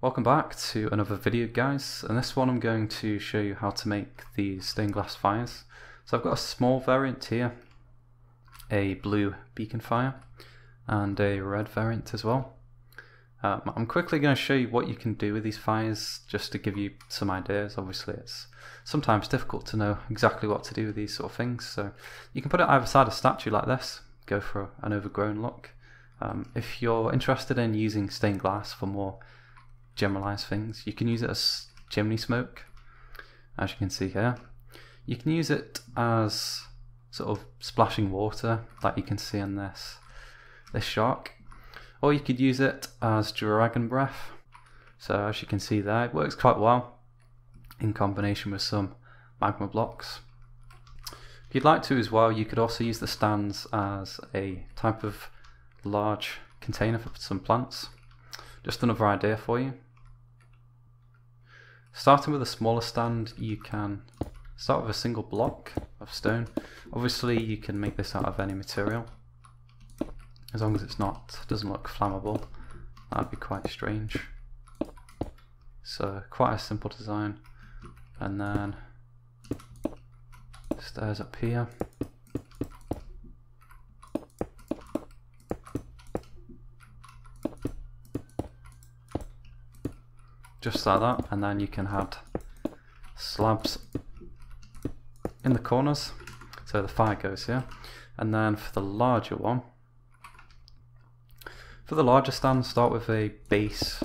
Welcome back to another video, guys. In this one I'm going to show you how to make these stained glass fires. So I've got a small variant here, a blue beacon fire and a red variant as well. I'm quickly going to show you what you can do with these fires just to give you some ideas. Obviously it's sometimes difficult to know exactly what to do with these sort of things, so you can put it either side of a statue like this, go for an overgrown look. If you're interested in using stained glass for more generalized things, you can use it as chimney smoke, as you can see here. You can use it as sort of splashing water like you can see in this shark, or you could use it as dragon breath. So as you can see there, it works quite well in combination with some magma blocks. If you'd like to as well, you could also use the stands as a type of large container for some plants. Just another idea for you. Starting with a smaller stand, you can start with a single block of stone. Obviously you can make this out of any material, as long as doesn't look flammable. That'd be quite strange. So quite a simple design. And then stairs up here. Just like that, and then you can add slabs in the corners so the fire goes here. And then for the larger one, for the larger stand, start with a base,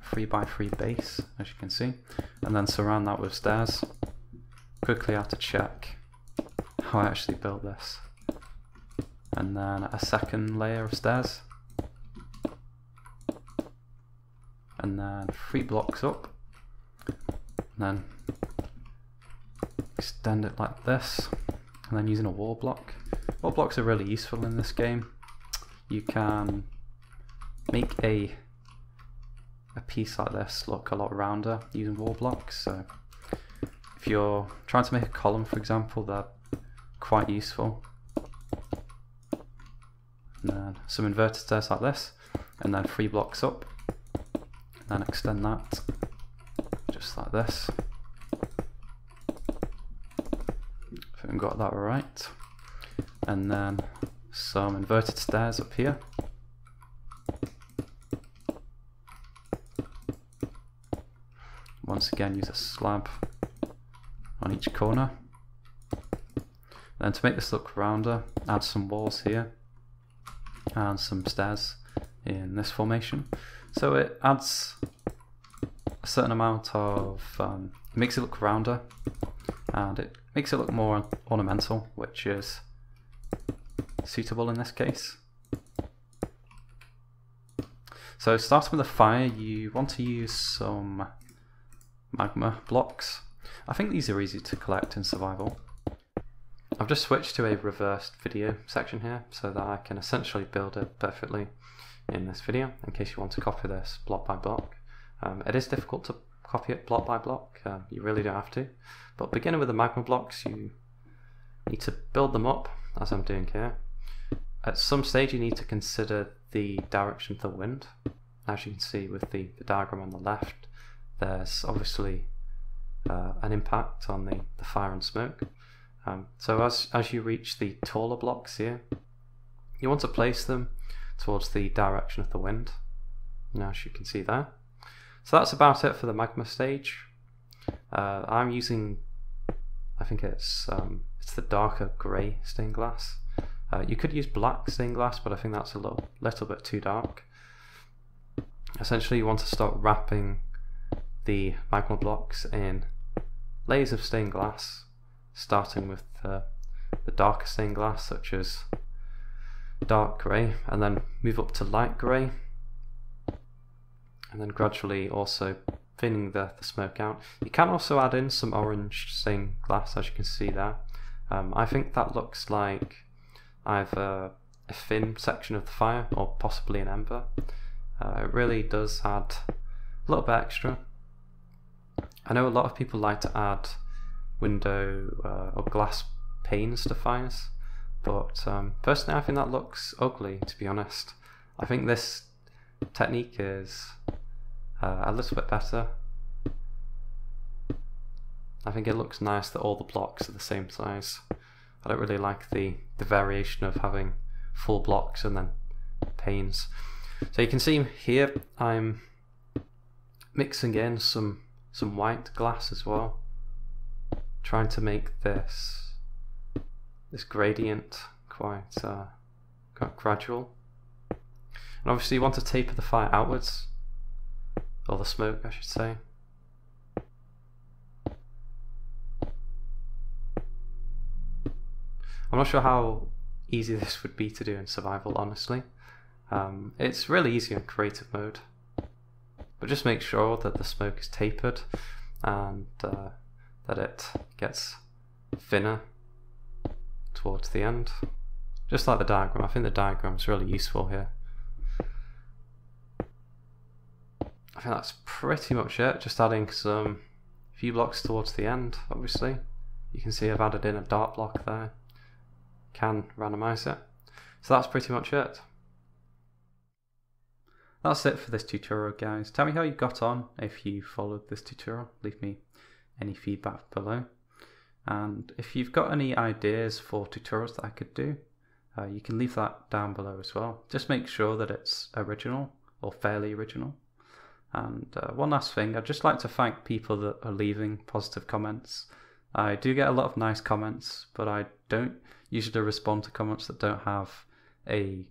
3x3 base, as you can see, and then surround that with stairs. Quickly have to check how I actually built this. And then a second layer of stairs. And then 3 blocks up, and then extend it like this, and then using a wall block. Wall blocks are really useful in this game. You can make a piece like this look a lot rounder using wall blocks. So if you're trying to make a column, for example, they're quite useful. And then some inverted stairs like this, and then 3 blocks up. Then extend that just like this. I think I've got that right. And then some inverted stairs up here. Once again, use a slab on each corner. Then to make this look rounder, add some walls here and some stairs in this formation. So it adds a certain amount of, it makes it look rounder, and it makes it look more ornamental, which is suitable in this case. So starting with a fire, you want to use some magma blocks. I think these are easy to collect in survival. I've just switched to a reversed video section here so that I can essentially build it perfectly in this video, in case you want to copy this block by block. It is difficult to copy it block by block, you really don't have to, but beginning with the magma blocks, you need to build them up as I'm doing here. At some stage you need to consider the direction of the wind. As you can see with the diagram on the left, there's obviously an impact on the fire and smoke. So as you reach the taller blocks here, you want to place them towards the direction of the wind, now as you can see there. So that's about it for the magma stage. I'm using, I think it's the darker grey stained glass. You could use black stained glass, but I think that's a little bit too dark. Essentially you want to start wrapping the magma blocks in layers of stained glass, starting with the darker stained glass, such as dark grey, and then move up to light grey, and then gradually also thinning the smoke out. You can also add in some orange stained glass, as you can see there. I think that looks like either a thin section of the fire or possibly an ember. It really does add a little bit extra. I know a lot of people like to add window or glass panes to fires, but personally I think that looks ugly, to be honest. I think this technique is a little bit better. I think it looks nice that all the blocks are the same size. I don't really like the variation of having full blocks and then panes. So you can see here I'm mixing in some white glass as well, trying to make this gradient quite gradual. And obviously you want to taper the fire outwards, or the smoke I should say. I'm not sure how easy this would be to do in survival, honestly. It's really easy in creative mode, but just make sure that the smoke is tapered and that it gets thinner towards the end, just like the diagram. I think the diagram is really useful here. I think that's pretty much it, just adding some few blocks towards the end. Obviously you can see I've added in a dark block there, can randomize it. So that's pretty much it. That's it for this tutorial, guys. Tell me how you got on if you followed this tutorial. Leave me any feedback below. And if you've got any ideas for tutorials that I could do, you can leave that down below as well. Just make sure that it's original or fairly original. And one last thing, I'd just like to thank people that are leaving positive comments. I do get a lot of nice comments, but I don't usually respond to comments that don't have a